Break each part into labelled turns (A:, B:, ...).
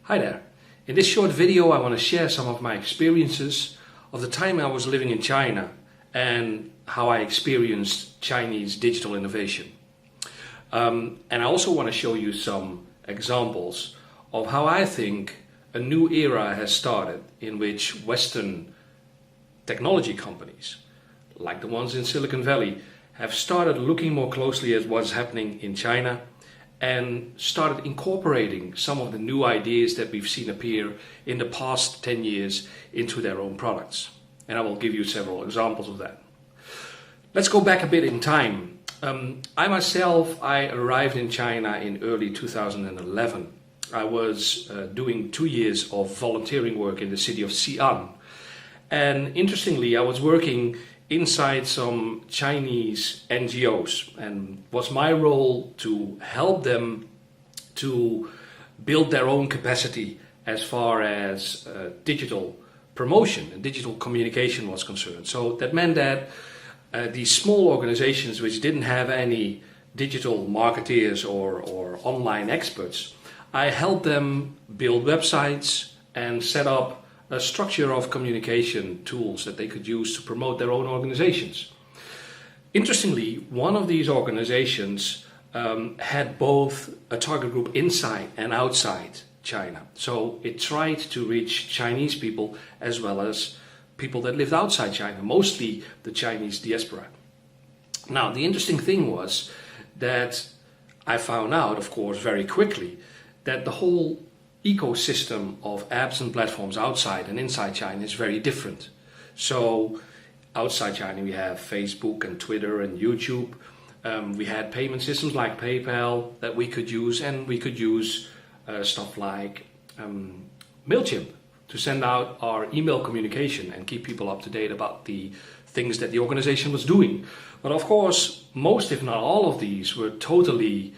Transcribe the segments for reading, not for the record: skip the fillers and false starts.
A: Hi there. In this short video I want to share some of my experiences of the time I was living in China and how I experienced Chinese digital innovation. And I also want to show you some examples of how I think a new era has started in which Western technology companies, like the ones in Silicon Valley, have started looking more closely at what's happening in China and started incorporating some of the new ideas that we've seen appear in the past 10 years into their own products. And I will give you several examples of that. Let's go back a bit in time. I arrived in China in early 2011. I was doing 2 years of volunteering work in the city of Xi'an. And interestingly, I was working inside some Chinese NGOs, and was my role to help them to build their own capacity as far as digital promotion and digital communication was concerned. So that meant that these small organizations which didn't have any digital marketeers or online experts, I helped them build websites and set up a structure of communication tools that they could use to promote their own organizations. Interestingly, one of these organizations had both a target group inside and outside China. So it tried to reach Chinese people as well as people that lived outside China, mostly the Chinese diaspora. Now, the interesting thing was that I found out, of course, very quickly that the whole ecosystem of apps and platforms outside and inside China is very different. So outside China we have Facebook and Twitter and YouTube. We had payment systems like PayPal that we could use, and we could use stuff like MailChimp to send out our email communication and keep people up to date about the things that the organization was doing. But of course, most if not all of these were totally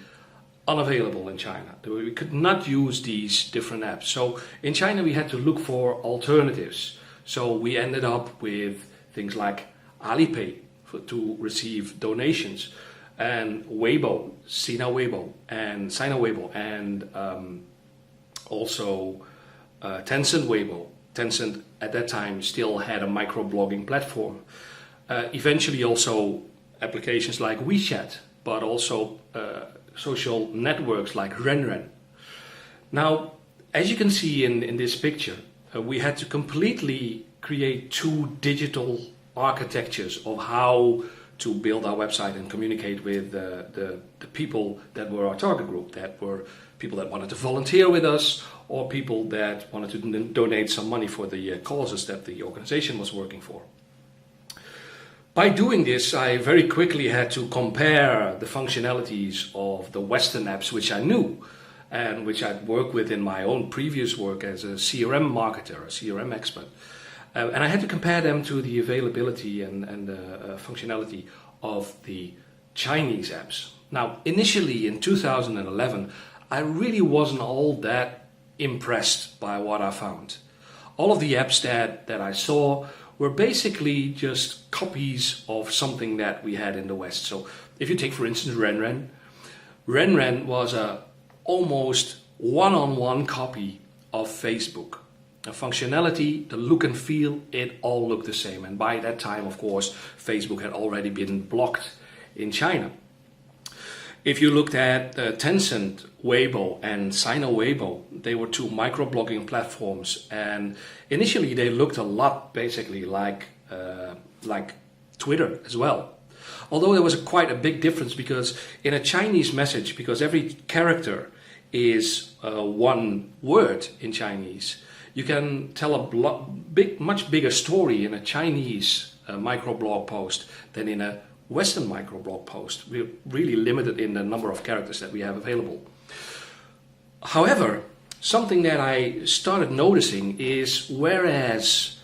A: unavailable in China. We could not use these different apps. So in China we had to look for alternatives. So we ended up with things like Alipay to receive donations, and Weibo, Sina Weibo, and Sina Weibo, and also Tencent Weibo. Tencent at that time still had a microblogging platform. Eventually also applications like WeChat, but also social networks like Renren. Now, as you can see in this picture, we had to completely create two digital architectures of how to build our website and communicate with the people that were our target group, that were people that wanted to volunteer with us or people that wanted to donate some money for the causes that the organization was working for. By doing this, I very quickly had to compare the functionalities of the Western apps which I knew and which I'd worked with in my own previous work as a CRM marketer, a CRM expert. And I had to compare them to the availability and the functionality of the Chinese apps. Now, initially in 2011, I really wasn't all that impressed by what I found. All of the apps that I saw were basically just copies of something that we had in the West. So if you take, for instance, Renren. Renren was a almost one-on-one copy of Facebook. The functionality, the look and feel, it all looked the same. And by that time, of course, Facebook had already been blocked in China. If you looked at Tencent Weibo and Sina Weibo, they were two microblogging platforms, and initially they looked a lot basically like Twitter as well. Although there was quite a big difference, because in a Chinese message, because every character is one word in Chinese, you can tell a much bigger story in a Chinese microblog post than in a Western microblog post. We're really limited in the number of characters that we have available. However, something that I started noticing is, whereas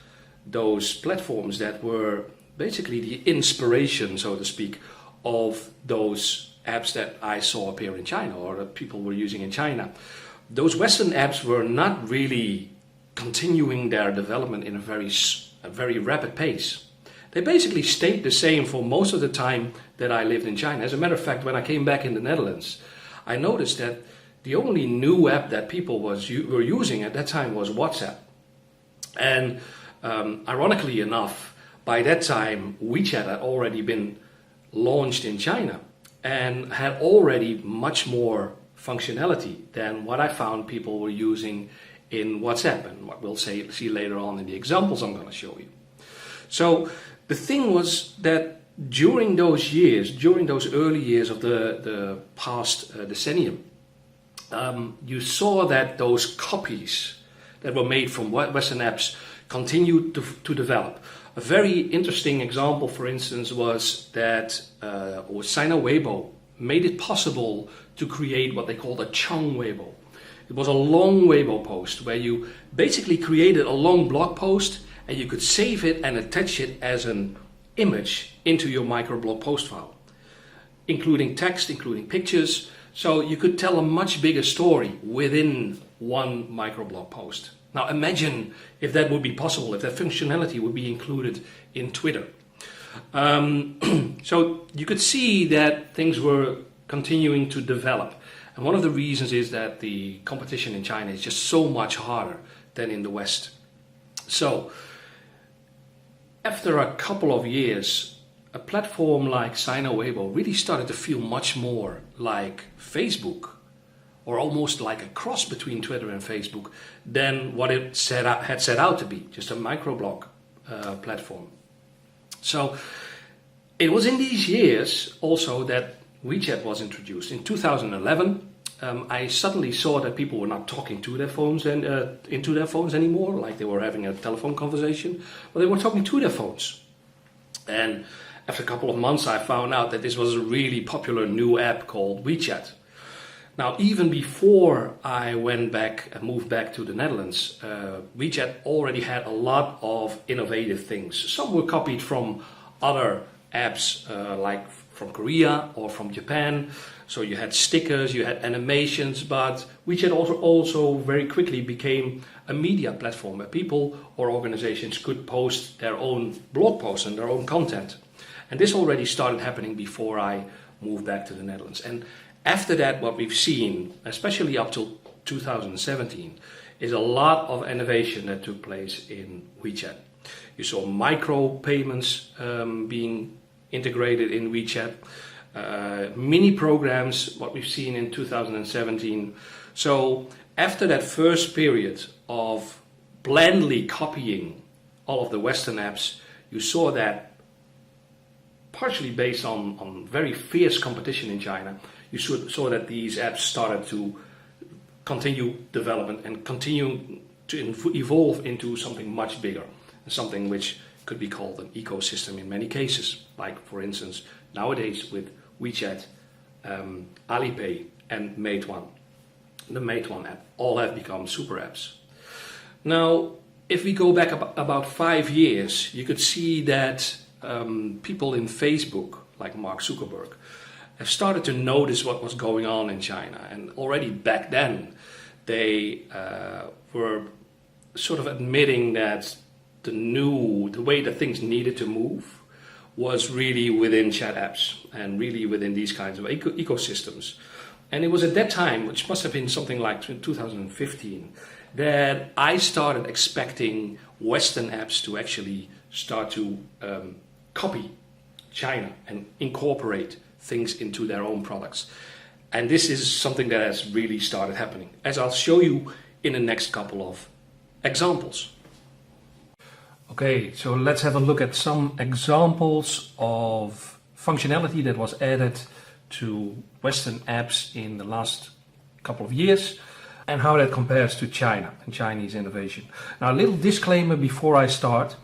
A: those platforms that were basically the inspiration, so to speak, of those apps that I saw appear in China or that people were using in China, those Western apps were not really continuing their development in a very rapid pace. They basically stayed the same for most of the time that I lived in China. As a matter of fact, when I came back in the Netherlands, I noticed that the only new app that people were using at that time was WhatsApp. And ironically enough, by that time, WeChat had already been launched in China and had already much more functionality than what I found people were using in WhatsApp, and what we'll see later on in the examples I'm going to show you. So the thing was that during those years, during those early years of the past decennium, you saw that those copies that were made from Western apps continued to develop. A very interesting example, for instance, was that Sina Weibo made it possible to create what they called a Chong Weibo. It was a long Weibo post where you basically created a long blog post and you could save it and attach it as an image into your microblog post file, including text, including pictures. So you could tell a much bigger story within one microblog post. Now imagine if that would be possible, if that functionality would be included in Twitter. So you could see that things were continuing to develop. And one of the reasons is that the competition in China is just so much harder than in the West. So after a couple of years, a platform like Sina Weibo really started to feel much more like Facebook, or almost like a cross between Twitter and Facebook, than what it had set out to be, just a microblog platform. So it was in these years also that WeChat was introduced. In 2011, I suddenly saw that people were not talking to their phones and into their phones anymore, like they were having a telephone conversation, but they were talking to their phones. And after a couple of months, I found out that this was a really popular new app called WeChat. Now, even before I went back and moved back to the Netherlands, WeChat already had a lot of innovative things. Some were copied from other apps, like from Korea or from Japan. So you had stickers, you had animations, but WeChat also very quickly became a media platform where people or organizations could post their own blog posts and their own content. And this already started happening before I moved back to the Netherlands. And after that, what we've seen, especially up till 2017, is a lot of innovation that took place in WeChat. You saw micro payments being integrated in WeChat, mini programs, what we've seen in 2017. So after that first period of blandly copying all of the Western apps, you saw that partially based on very fierce competition in China, you saw that these apps started to continue development and continue to evolve into something much bigger, something which could be called an ecosystem in many cases, like for instance nowadays with WeChat, Alipay and Meituan. The Meituan app all have become super apps. Now if we go back about 5 years, you could see that people in Facebook, like Mark Zuckerberg, have started to notice what was going on in China. And already back then, they were sort of admitting that the way that things needed to move was really within chat apps and really within these kinds of ecosystems. And it was at that time, which must have been something like 2015, that I started expecting Western apps to actually start to copy China and incorporate things into their own products. And this is something that has really started happening, as I'll show you in the next couple of examples. Okay, so let's have a look at some examples of functionality that was added to Western apps in the last couple of years and how that compares to China and Chinese innovation. Now, a little disclaimer before I start.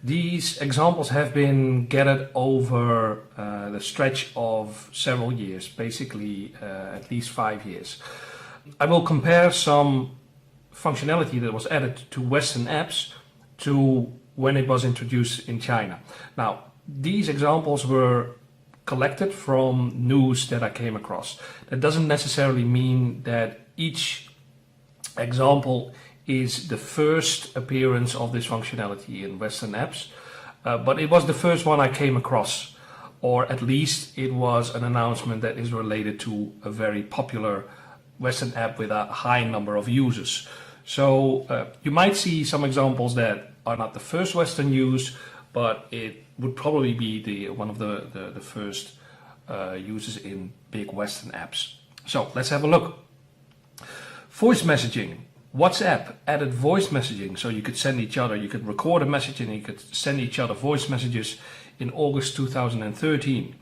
A: These examples have been gathered over the stretch of several years, basically at least 5 years. I will compare some functionality that was added to Western apps to when it was introduced in China. Now, these examples were collected from news that I came across. That doesn't necessarily mean that each example is the first appearance of this functionality in Western apps, but it was the first one I came across, or at least it was an announcement that is related to a very popular Western app with a high number of users. So you might see some examples that are not the first Western use, but it would probably be one of the first users in big Western apps. So let's have a look. Voice messaging. WhatsApp added voice messaging, so you could record a message and you could send each other voice messages in August 2013.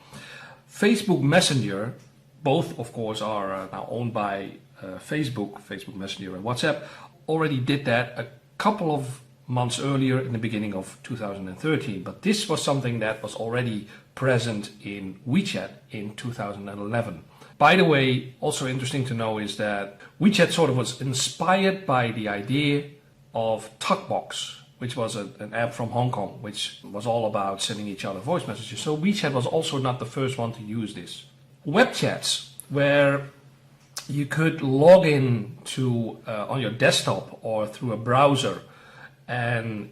A: Facebook Messenger, both of course are now owned by Facebook Messenger and WhatsApp, already did that a couple of months earlier in the beginning of 2013. But this was something that was already present in WeChat in 2011. By the way, also interesting to know is that WeChat sort of was inspired by the idea of Talkbox, which was an app from Hong Kong, which was all about sending each other voice messages. So WeChat was also not the first one to use this. Web chats, where you could log in to on your desktop or through a browser and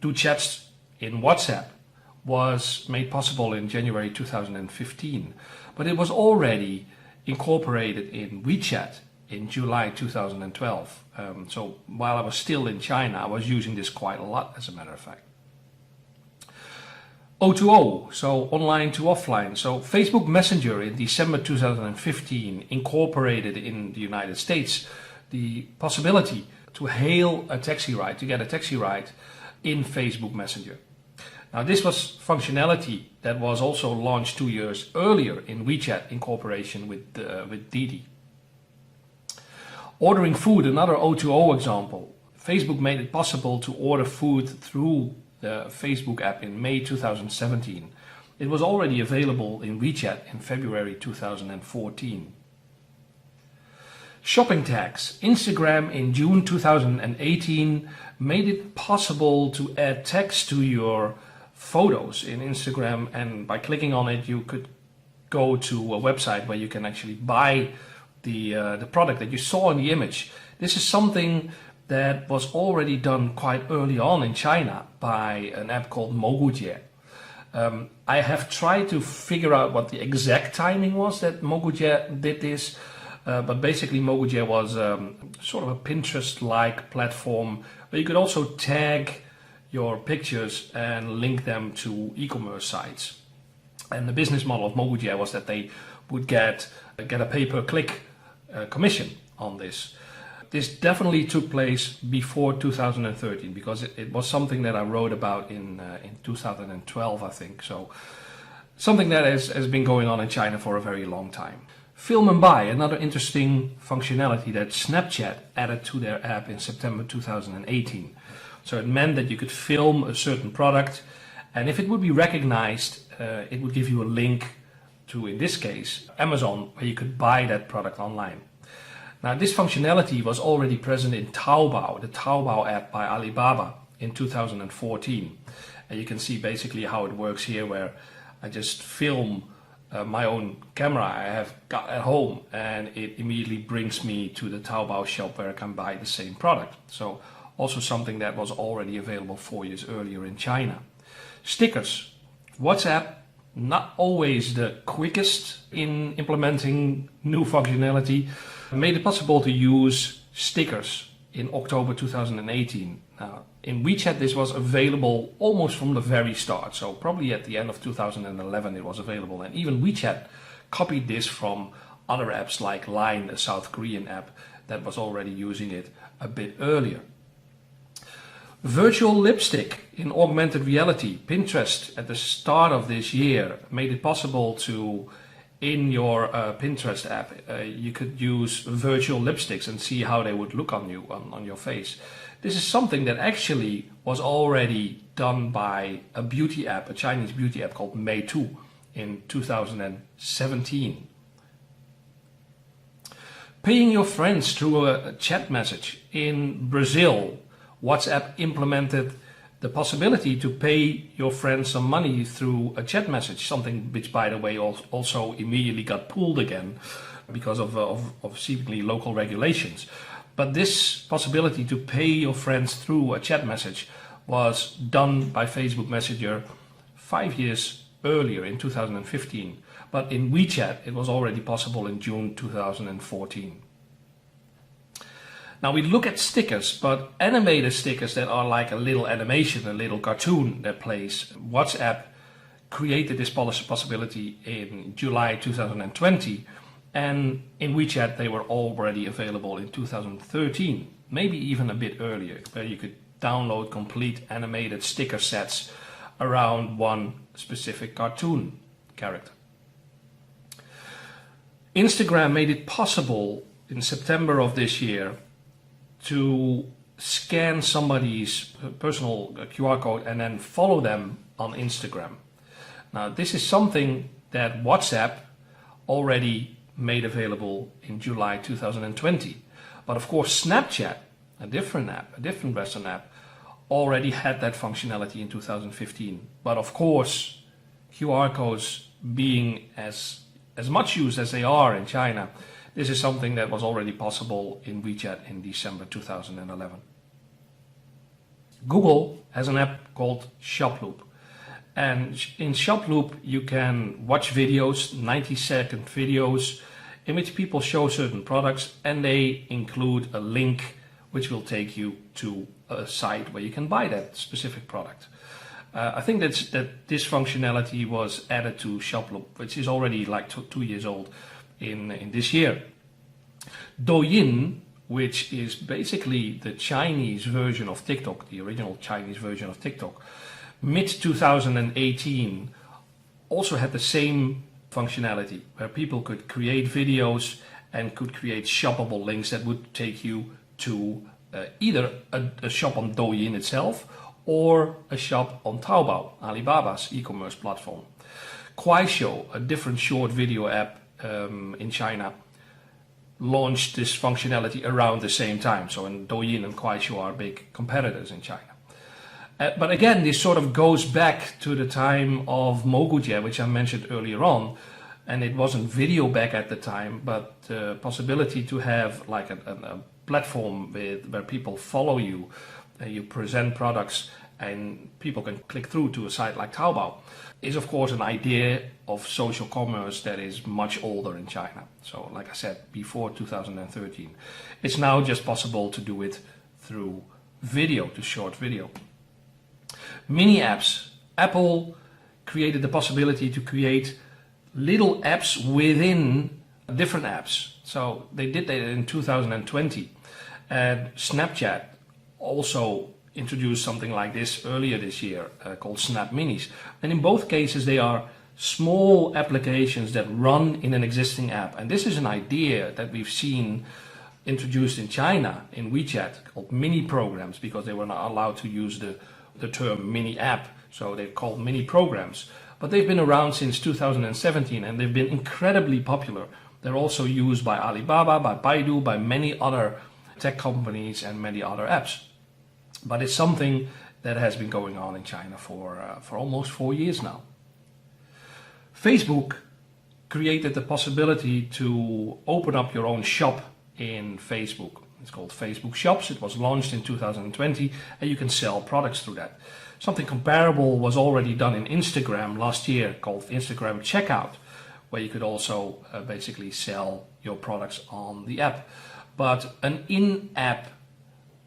A: do chats in WhatsApp, was made possible in January 2015. But it was already incorporated in WeChat in July 2012. So while I was still in China, I was using this quite a lot, as a matter of fact. O2O, so online to offline. So Facebook Messenger in December 2015 incorporated in the United States the possibility to hail a taxi ride, to get a taxi ride in Facebook Messenger. Now this was functionality that was also launched 2 years earlier in WeChat in cooperation with Didi. Ordering food, another O2O example. Facebook made it possible to order food through the Facebook app in May 2017. It was already available in WeChat in February 2014. Shopping tags. Instagram in June 2018 made it possible to add text to your photos in Instagram, and by clicking on it you could go to a website where you can actually buy the product that you saw in the image. This is something that was already done quite early on in China by an app called Mogujie. I have tried to figure out what the exact timing was that Mogujie did this, but basically Mogujie was sort of a Pinterest-like platform where you could also tag your pictures and link them to e-commerce sites. And the business model of Mogujie was that they would get a pay-per-click commission on this. This definitely took place before 2013 because it was something that I wrote about in 2012, I think. So something that has been going on in China for a very long time. Film and buy, another interesting functionality that Snapchat added to their app in September 2018. So it meant that you could film a certain product, and if it would be recognized, it would give you a link to, in this case, Amazon, where you could buy that product online. Now this functionality was already present in Taobao, the Taobao app by Alibaba in 2014. And you can see basically how it works here, where I just film my own camera I have got at home, and it immediately brings me to the Taobao shop where I can buy the same product. So also something that was already available 4 years earlier in China. Stickers. WhatsApp, not always the quickest in implementing new functionality, made it possible to use stickers in October 2018. Now, in WeChat this was available almost from the very start, so probably at the end of 2011 it was available, and even WeChat copied this from other apps like Line, a South Korean app that was already using it a bit earlier. Virtual lipstick in augmented reality. Pinterest at the start of this year made it possible to, in your Pinterest app, you could use virtual lipsticks and see how they would look on you, on your face. This is something that actually was already done by a beauty app, a Chinese beauty app called Meitu in 2017. Paying your friends through a chat message. In Brazil, WhatsApp implemented the possibility to pay your friends some money through a chat message, something which, by the way, also immediately got pulled again because of seemingly local regulations. But this possibility to pay your friends through a chat message was done by Facebook Messenger 5 years earlier in 2015. But in WeChat, it was already possible in June 2014. Now we look at stickers, but animated stickers that are like a little animation, a little cartoon that plays. WhatsApp created this possibility in July 2020, and in WeChat they were already available in 2013, maybe even a bit earlier, where you could download complete animated sticker sets around one specific cartoon character. Instagram made it possible in September of this year to scan somebody's personal QR code and then follow them on Instagram. Now, this is something that WhatsApp already made available in July 2020. But of course, Snapchat, a different app, a different Western app, already had that functionality in 2015. But of course, QR codes being as much used as they are in China, this is something that was already possible in WeChat in December 2011. Google has an app called Shoploop. And in Shoploop, you can watch videos, 90-second videos, in which people show certain products, and they include a link which will take you to a site where you can buy that specific product. I think that this functionality was added to Shoploop, which is already like 2 years old in this year. Douyin, which is basically the Chinese version of TikTok, the original Chinese version of TikTok, mid-2018 also had the same functionality, where people could create videos and could create shoppable links that would take you to either a shop on Douyin itself or a shop on Taobao, Alibaba's e-commerce platform. Kuaishou, a different short video app in China, launched this functionality around the same time. So Douyin and Kuaishou are big competitors in China. But again, this sort of goes back to the time of Mogujie, which I mentioned earlier on. And it wasn't video back at the time, but the possibility to have like a platform where people follow you, you present products, and people can click through to a site like Taobao, is of course an idea of social commerce that is much older in China. So like I said, before 2013. It's now just possible to do it through video, to short video. Mini apps. Apple created the possibility to create little apps within different apps. So they did that in 2020. And Snapchat also introduced something like this earlier this year called Snap Minis. And in both cases, they are small applications that run in an existing app. And this is an idea that we've seen introduced in China in WeChat called mini programs, because they were not allowed to use the term mini app. So they're called mini programs. But they've been around since 2017 and they've been incredibly popular. They're also used by Alibaba, by Baidu, by many other tech companies and many other apps. But it's something that has been going on in China for almost 4 years now. Facebook created the possibility to open up your own shop in Facebook. It's called Facebook Shops. It was launched in 2020 and you can sell products through that. Something comparable was already done in Instagram last year called Instagram Checkout, where you could also basically sell your products on the app. But an in-app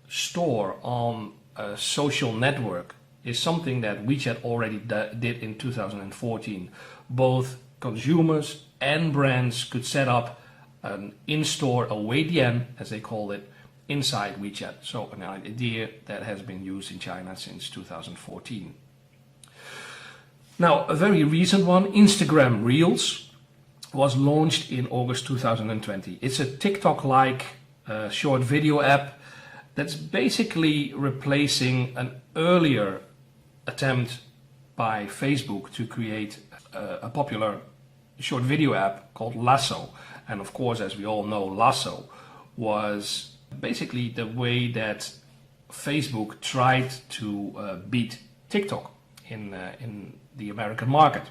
A: store on a social network is something that WeChat already did in 2014. Both consumers and brands could set up an in-store, a Weidian as they call it, inside WeChat. So an idea that has been used in China since 2014. Now, a very recent one, Instagram Reels, was launched in August 2020. It's a TikTok-like short video app that's basically replacing an earlier attempt by Facebook to create a popular short video app called Lasso. And of course, as we all know, Lasso was basically the way that Facebook tried to beat TikTok in the American market.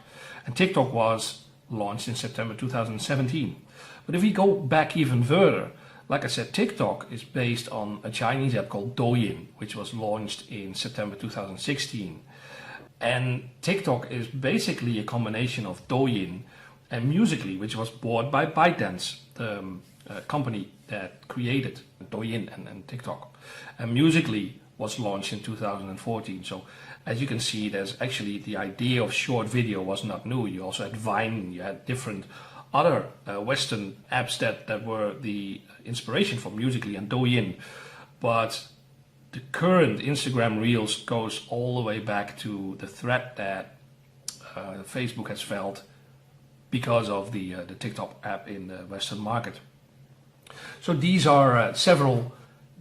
A: And TikTok was launched in September 2017. But if we go back even further, like I said, TikTok is based on a Chinese app called Douyin, which was launched in September 2016. And TikTok is basically a combination of Douyin and Musical.ly, which was bought by ByteDance, the company that created Dojin and TikTok. And Musical.ly was launched in 2014. So as you can see, there's actually the idea of short video was not new. You also had Vine, you had different other Western apps that were the inspiration for Musical.ly and Douyin. But the current Instagram Reels goes all the way back to the threat that Facebook has felt because of the TikTok app in the Western market. So these are several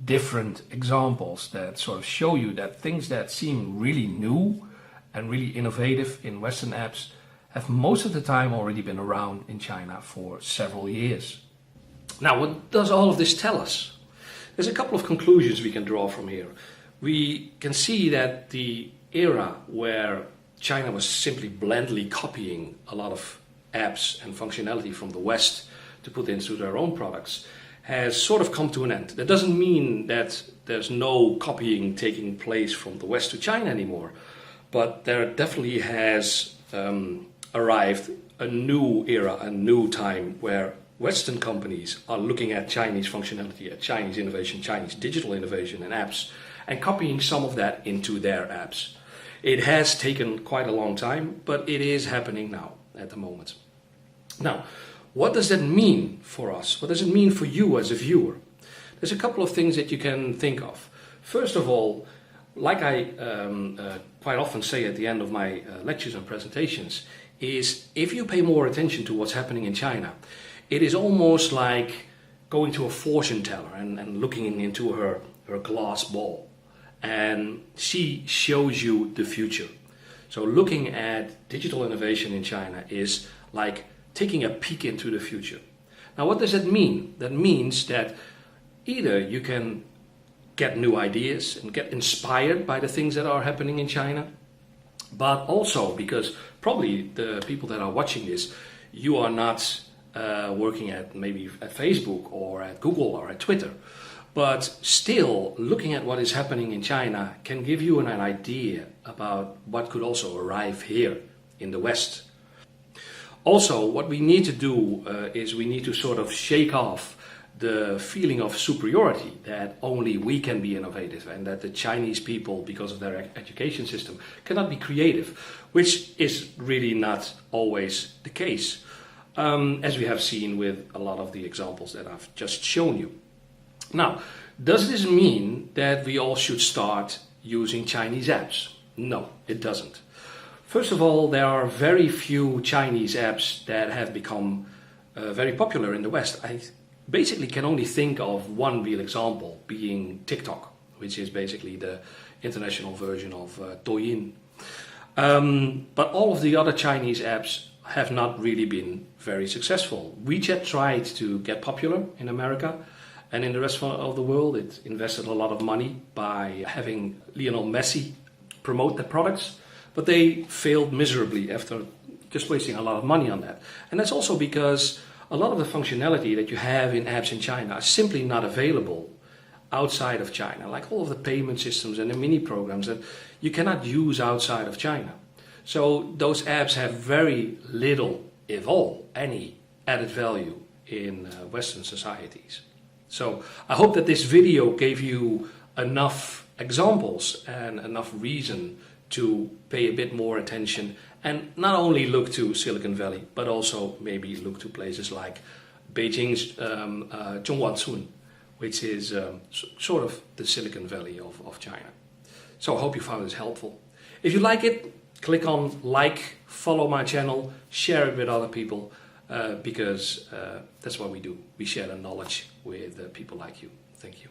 A: different examples that sort of show you that things that seem really new and really innovative in Western apps have most of the time already been around in China for several years. Now, what does all of this tell us? There's a couple of conclusions we can draw from here. We can see that the era where China was simply blindly copying a lot of apps and functionality from the West to put into their own products has sort of come to an end. That doesn't mean that there's no copying taking place from the West to China anymore, but there definitely has arrived a new era, a new time where Western companies are looking at Chinese functionality, at Chinese innovation, Chinese digital innovation and apps, and copying some of that into their apps. It has taken quite a long time, but it is happening now at the moment. Now, what does that mean for us? What does it mean for you as a viewer? There's a couple of things that you can think of. First of all, like I quite often say at the end of my lectures and presentations, is if you pay more attention to what's happening in China, it is almost like going to a fortune teller and looking into her glass ball. And she shows you the future. So looking at digital innovation in China is like taking a peek into the future. Now, what does that mean? That means that either you can get new ideas and get inspired by the things that are happening in China, but also because probably the people that are watching this, you are not working at maybe at Facebook or at Google or at Twitter, but still looking at what is happening in China can give you an idea about what could also arrive here in the West. Also, what we need to do is we need to sort of shake off the feeling of superiority that only we can be innovative and that the Chinese people, because of their education system, cannot be creative, which is really not always the case, as we have seen with a lot of the examples that I've just shown you. Now, does this mean that we all should start using Chinese apps? No, it doesn't. First of all, there are very few Chinese apps that have become very popular in the West. I basically can only think of one real example, being TikTok, which is basically the international version of Douyin. But all of the other Chinese apps have not really been very successful. WeChat tried to get popular in America, and in the rest of the world it invested a lot of money by having Lionel Messi promote their products, but they failed miserably after just wasting a lot of money on that. And that's also because a lot of the functionality that you have in apps in China are simply not available outside of China, like all of the payment systems and the mini programs that you cannot use outside of China. So those apps have very little, if all, any added value in Western societies. So I hope that this video gave you enough examples and enough reason to pay a bit more attention and not only look to Silicon Valley, but also maybe look to places like Beijing's Zhongguancun, which is sort of the Silicon Valley of China. So I hope you found this helpful. If you like it, click on like, follow my channel, share it with other people, because that's what we do. We share the knowledge with people like you. Thank you.